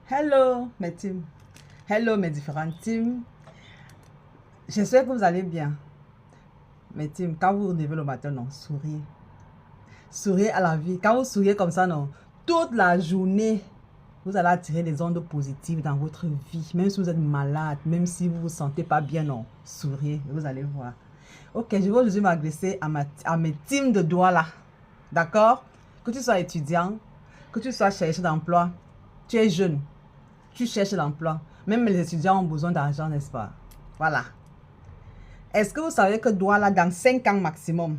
Hello mes teams, hello mes différentes teams. J'espère que vous allez bien. Mes teams, quand vous vous levez le matin, non, souriez. Souriez à la vie. Quand vous souriez comme ça, non, toute la journée, vous allez attirer les ondes positives dans votre vie. Même si vous êtes malade, même si vous ne vous sentez pas bien, non, souriez, vous allez voir. Ok, je vais aujourd'hui m'adresser à mes teams de Douala. D'accord? Que tu sois étudiant, que tu sois chercheur d'emploi, tu es jeune, tu cherches l'emploi. Même les étudiants ont besoin d'argent, n'est-ce pas? Voilà. Est-ce que vous savez que Douala, dans 5 ans maximum,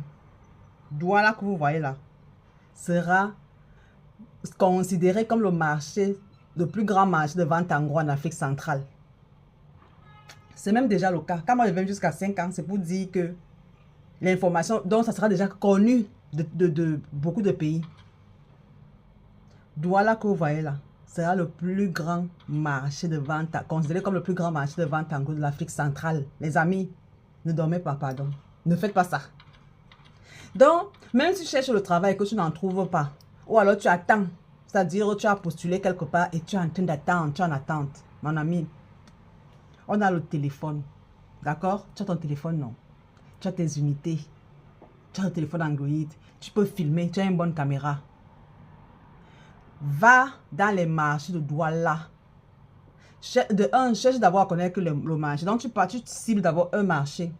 Douala que vous voyez là, sera considéré comme le plus grand marché de vente en gros en Afrique centrale? C'est même déjà le cas. Quand moi je vais jusqu'à 5 ans, c'est pour dire que l'information, donc ça sera déjà connu de beaucoup de pays. Douala que vous voyez là, sera le plus grand marché de vente, considéré comme le plus grand marché de vente en gros de l'Afrique centrale. Les amis, ne dormez pas, pardon. Ne faites pas ça. Donc, même si tu cherches le travail et que tu n'en trouves pas, ou alors tu attends, c'est-à-dire tu as postulé quelque part et tu es en train d'attendre, tu es en attente, mon ami, on a le téléphone, d'accord? Tu as ton téléphone, non? Tu as tes unités, tu as le téléphone Android, tu peux filmer, tu as une bonne caméra. Va dans les marchés de Douala. Cherche d'abord à connaître le marché. Donc, tu cibles d'abord un marché.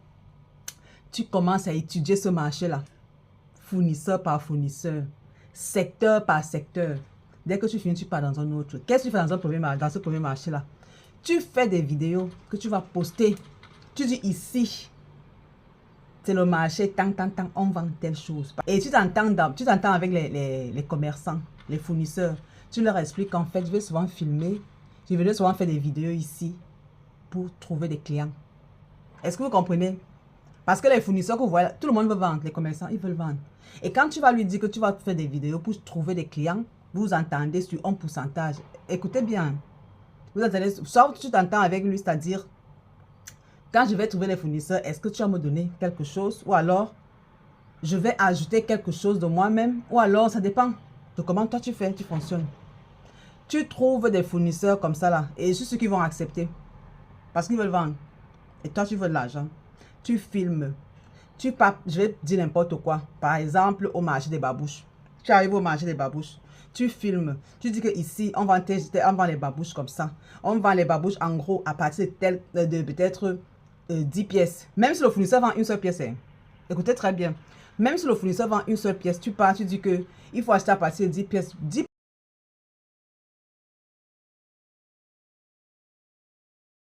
Tu commences à étudier ce marché-là. Fournisseur par fournisseur. Secteur par secteur. Dès que tu finis, tu pars dans un autre. Qu'est-ce que tu fais dans ce premier marché-là? Tu fais des vidéos que tu vas poster. Tu dis ici, c'est le marché, tant, on vend telle chose. Et tu t'entends avec les commerçants, les fournisseurs. Tu leur expliques qu'en fait, je vais souvent filmer, je vais souvent faire des vidéos ici pour trouver des clients. Est-ce que vous comprenez? Parce que les fournisseurs que vous voyez, tout le monde veut vendre, les commerçants, ils veulent vendre. Et quand tu vas lui dire que tu vas faire des vidéos pour trouver des clients, vous entendez sur un pourcentage. Écoutez bien. Vous entendez, soit tu t'entends avec lui, c'est-à-dire, quand je vais trouver les fournisseurs, est-ce que tu vas me donner quelque chose? Ou alors, je vais ajouter quelque chose de moi-même? Ou alors, ça dépend de comment toi tu fais, tu fonctionnes. Tu trouves des fournisseurs comme ça là, et c'est ceux qui vont accepter. Parce qu'ils veulent vendre. Et toi, tu veux de l'argent. Tu filmes. Je vais dire n'importe quoi. Par exemple, au marché des babouches. Tu arrives au marché des babouches. Tu filmes. Tu dis que ici, on vend les babouches comme ça. On vend les babouches en gros à partir de peut-être 10 pièces. Même si le fournisseur vend une seule pièce. Hein. Écoutez très bien. Même si le fournisseur vend une seule pièce, tu pars, tu dis que il faut acheter à partir de 10 pièces. 10